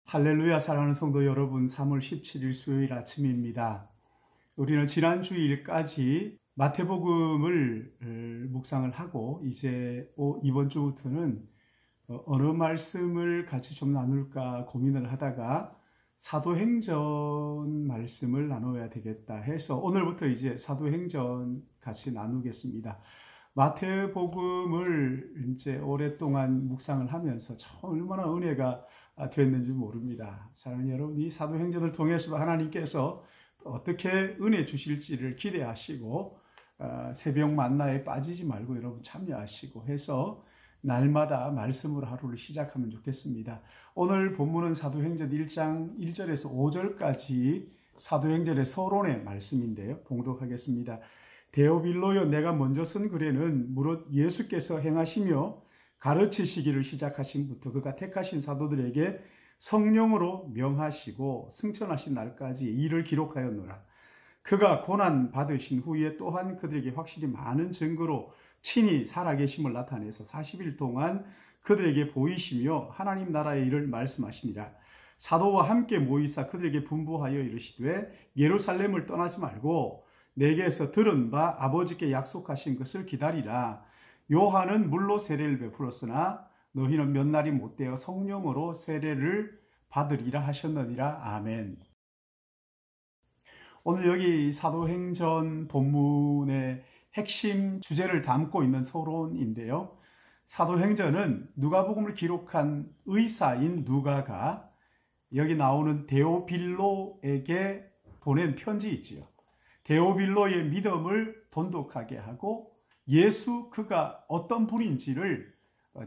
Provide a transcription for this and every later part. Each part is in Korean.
할렐루야. 사랑하는 성도 여러분, 3월 17일 수요일 아침입니다. 우리는 지난 주일까지 마태복음을 묵상을 하고 이제 이번 주부터는 어느 말씀을 같이 좀 나눌까 고민을 하다가 사도행전 말씀을 나눠야 되겠다 해서 오늘부터 이제 사도행전 같이 나누겠습니다. 마태복음을 이제 오랫동안 묵상을 하면서 참 얼마나 은혜가 됐는지 모릅니다. 사랑하는 여러분, 이 사도행전을 통해서도 하나님께서 어떻게 은혜 주실지를 기대하시고 새벽 만나에 빠지지 말고 여러분 참여하시고 해서 날마다 말씀으로 하루를 시작하면 좋겠습니다. 오늘 본문은 사도행전 1장 1절에서 5절까지 사도행전의 서론의 말씀인데요. 봉독하겠습니다. 데오빌로여, 내가 먼저 쓴 글에는 무릇 예수께서 행하시며 가르치시기를 시작하신부터 그가 택하신 사도들에게 성령으로 명하시고 승천하신 날까지 이를 기록하였노라. 그가 고난 받으신 후에 또한 그들에게 확실히 많은 증거로 친히 살아계심을 나타내서 40일 동안 그들에게 보이시며 하나님 나라의 일을 말씀하시니라. 사도와 함께 모이사 그들에게 분부하여 이르시되 예루살렘을 떠나지 말고 내게서 들은 바 아버지께 약속하신 것을 기다리라. 요한은 물로 세례를 베풀었으나 너희는 몇 날이 못되어 성령으로 세례를 받으리라 하셨느니라. 아멘. 오늘 여기 사도행전 본문의 핵심 주제를 담고 있는 서론인데요. 사도행전은 누가복음을 기록한 의사인 누가가 여기 나오는 데오빌로에게 보낸 편지 있지요. 데오빌로의 믿음을 돈독하게 하고 예수 그가 어떤 분인지를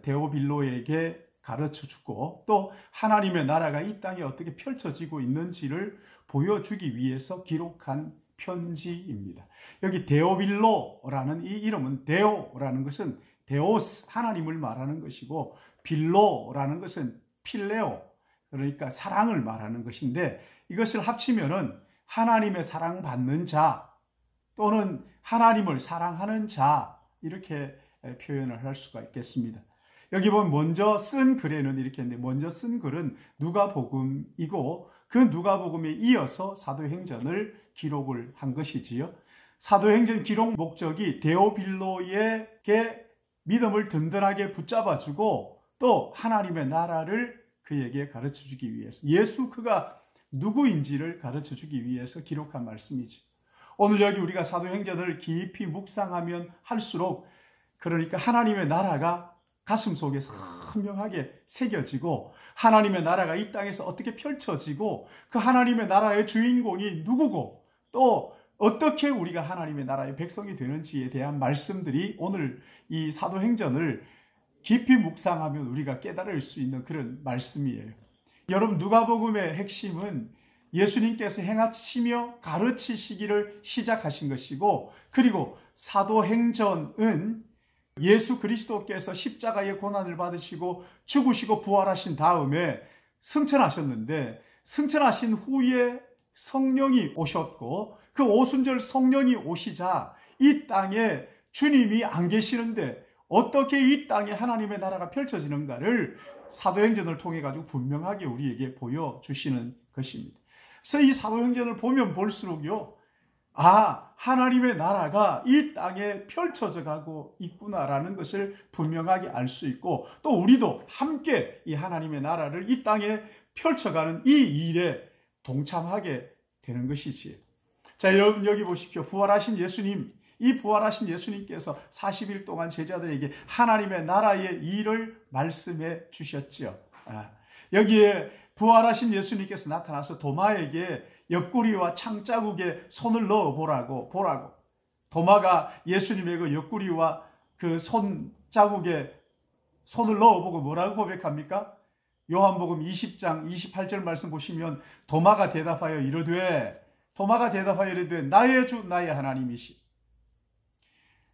데오빌로에게 가르쳐주고 또 하나님의 나라가 이 땅에 어떻게 펼쳐지고 있는지를 보여주기 위해서 기록한 편지입니다. 여기 데오빌로라는 이 이름은 데오라는 것은 데오스 하나님을 말하는 것이고 빌로라는 것은 필레오 그러니까 사랑을 말하는 것인데 이것을 합치면은 하나님의 사랑받는 자 또는 하나님을 사랑하는 자 이렇게 표현을 할 수가 있겠습니다. 여기 보면 먼저 쓴 글에는 이렇게 했는데 먼저 쓴 글은 누가복음이고 그 누가복음에 이어서 사도행전을 기록을 한 것이지요. 사도행전 기록 목적이 데오빌로에게 믿음을 든든하게 붙잡아주고 또 하나님의 나라를 그에게 가르쳐주기 위해서 예수 그가 누구인지를 가르쳐주기 위해서 기록한 말씀이지. 오늘 여기 우리가 사도행전을 깊이 묵상하면 할수록 그러니까 하나님의 나라가 가슴 속에 선명하게 새겨지고 하나님의 나라가 이 땅에서 어떻게 펼쳐지고 그 하나님의 나라의 주인공이 누구고 또 어떻게 우리가 하나님의 나라의 백성이 되는지에 대한 말씀들이 오늘 이 사도행전을 깊이 묵상하면 우리가 깨달을 수 있는 그런 말씀이에요. 여러분 누가복음의 핵심은 예수님께서 행하시며 가르치시기를 시작하신 것이고 그리고 사도행전은 예수 그리스도께서 십자가의 고난을 받으시고 죽으시고 부활하신 다음에 승천하셨는데 승천하신 후에 성령이 오셨고 그 오순절 성령이 오시자 이 땅에 주님이 안 계시는데 어떻게 이 땅에 하나님의 나라가 펼쳐지는가를 사도행전을 통해 가지고 분명하게 우리에게 보여주시는 것입니다. 그래서 이 사도행전을 보면 볼수록요, 하나님의 나라가 이 땅에 펼쳐져 가고 있구나라는 것을 분명하게 알 수 있고 또 우리도 함께 이 하나님의 나라를 이 땅에 펼쳐가는 이 일에 동참하게 되는 것이지. 자, 여러분 여기 보십시오. 부활하신 예수님, 이 부활하신 예수님께서 40일 동안 제자들에게 하나님의 나라의 일을 말씀해 주셨지요. 여기에 부활하신 예수님께서 나타나서 도마에게 옆구리와 창자국에 손을 넣어 보라고. 도마가 예수님의 그 옆구리와 그 손자국에 손을 넣어보고 뭐라고 고백합니까? 요한복음 20장 28절 말씀 보시면 도마가 대답하여 이르되 나의 주 나의 하나님이시.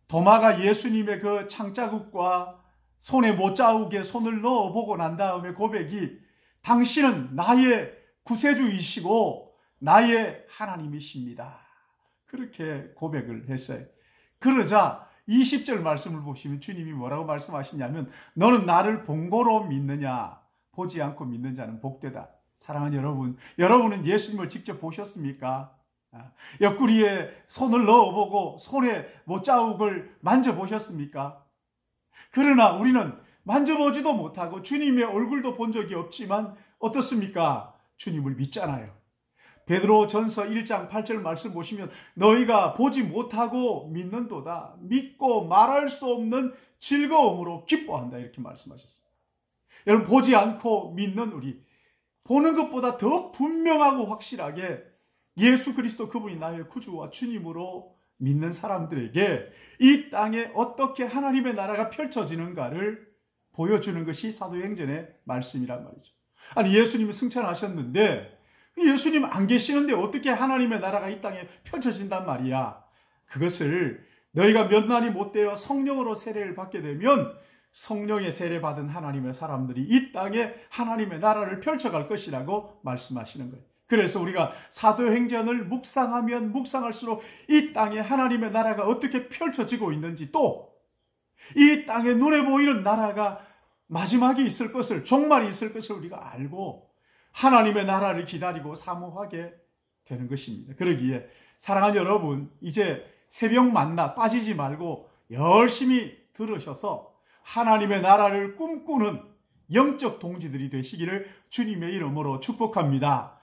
도마가 예수님의 그 창자국과 손의 못자국에 손을 넣어보고 난 다음에 고백이 당신은 나의 구세주이시고 나의 하나님이십니다. 그렇게 고백을 했어요. 그러자 20절 말씀을 보시면 주님이 뭐라고 말씀하시냐면 너는 나를 본고로 믿느냐 보지 않고 믿는 자는 복되다. 사랑하는 여러분, 여러분은 예수님을 직접 보셨습니까? 옆구리에 손을 넣어보고 손에 못자국을 만져보셨습니까? 그러나 우리는 만져보지도 못하고 주님의 얼굴도 본 적이 없지만 어떻습니까? 주님을 믿잖아요. 베드로전서 1장 8절 말씀 보시면 너희가 보지 못하고 믿는도다. 믿고 말할 수 없는 즐거움으로 기뻐한다. 이렇게 말씀하셨습니다. 여러분, 보지 않고 믿는 우리, 보는 것보다 더 분명하고 확실하게 예수 그리스도 그분이 나의 구주와 주님으로 믿는 사람들에게 이 땅에 어떻게 하나님의 나라가 펼쳐지는가를 보여주는 것이 사도행전의 말씀이란 말이죠. 아니, 예수님이 승천하셨는데 예수님 안 계시는데 어떻게 하나님의 나라가 이 땅에 펼쳐진단 말이야. 그것을 너희가 몇 날이 못 되어 성령으로 세례를 받게 되면 성령의 세례 받은 하나님의 사람들이 이 땅에 하나님의 나라를 펼쳐갈 것이라고 말씀하시는 거예요. 그래서 우리가 사도행전을 묵상하면 묵상할수록 이 땅에 하나님의 나라가 어떻게 펼쳐지고 있는지, 또 이 땅에 눈에 보이는 나라가 마지막에 있을 것을, 종말이 있을 것을 우리가 알고 하나님의 나라를 기다리고 사모하게 되는 것입니다. 그러기에 사랑하는 여러분, 이제 새벽 만나 빠지지 말고 열심히 들으셔서 하나님의 나라를 꿈꾸는 영적 동지들이 되시기를 주님의 이름으로 축복합니다.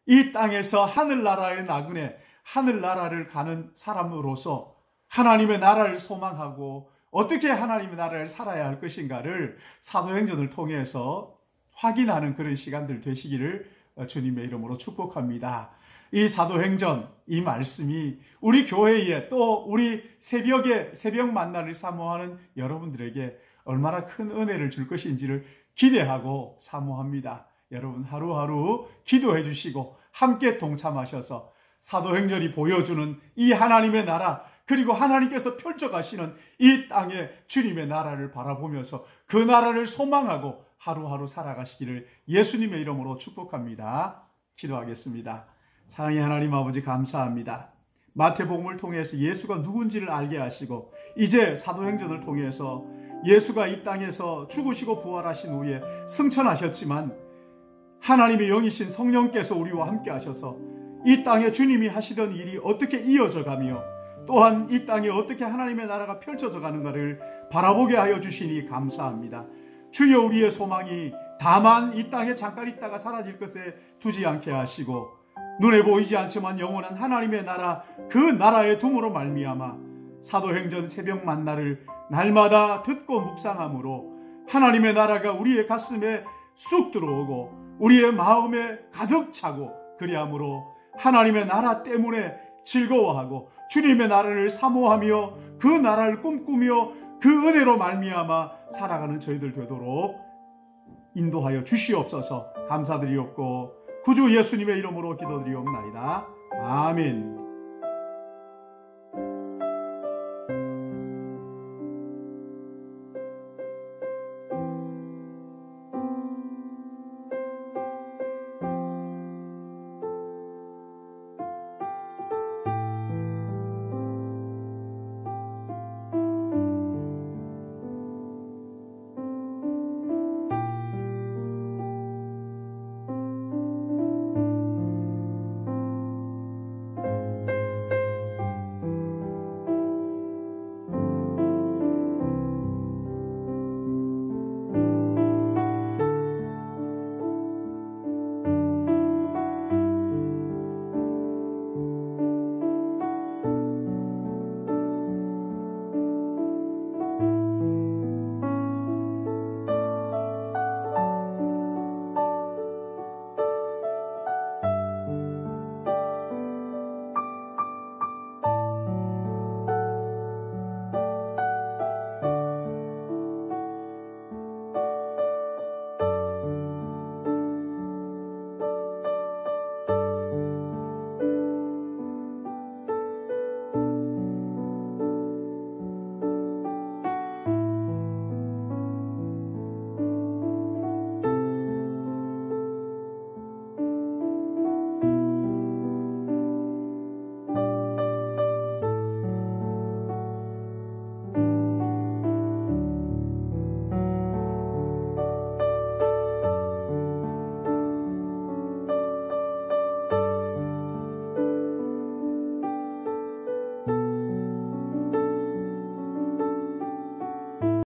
이 땅에서 하늘나라의 나그네, 하늘나라를 가는 사람으로서 하나님의 나라를 소망하고 어떻게 하나님의 나라를 살아야 할 것인가를 사도행전을 통해서 확인하는 그런 시간들 되시기를 주님의 이름으로 축복합니다. 이 사도행전, 이 말씀이 우리 교회에 또 우리 새벽에 새벽 만나를 사모하는 여러분들에게 얼마나 큰 은혜를 줄 것인지를 기대하고 사모합니다. 여러분, 하루하루 기도해 주시고 함께 동참하셔서 사도행전이 보여주는 이 하나님의 나라, 그리고 하나님께서 펼쳐가시는 이 땅에 주님의 나라를 바라보면서 그 나라를 소망하고 하루하루 살아가시기를 예수님의 이름으로 축복합니다. 기도하겠습니다. 사랑의 하나님 아버지, 감사합니다. 마태복음을 통해서 예수가 누군지를 알게 하시고 이제 사도행전을 통해서 예수가 이 땅에서 죽으시고 부활하신 후에 승천하셨지만 하나님의 영이신 성령께서 우리와 함께 하셔서 이 땅에 주님이 하시던 일이 어떻게 이어져 가며 또한 이 땅에 어떻게 하나님의 나라가 펼쳐져 가는가를 바라보게 하여 주시니 감사합니다. 주여, 우리의 소망이 다만 이 땅에 잠깐 있다가 사라질 것에 두지 않게 하시고 눈에 보이지 않지만 영원한 하나님의 나라, 그 나라의 둠으로 말미암아 사도행전 새벽 만나를 날마다 듣고 묵상함으로 하나님의 나라가 우리의 가슴에 쑥 들어오고 우리의 마음에 가득 차고 그리함으로 하나님의 나라 때문에 즐거워하고 주님의 나라를 사모하며 그 나라를 꿈꾸며 그 은혜로 말미암아 살아가는 저희들 되도록 인도하여 주시옵소서. 감사드리옵고 구주 예수님의 이름으로 기도드리옵나이다. 아멘.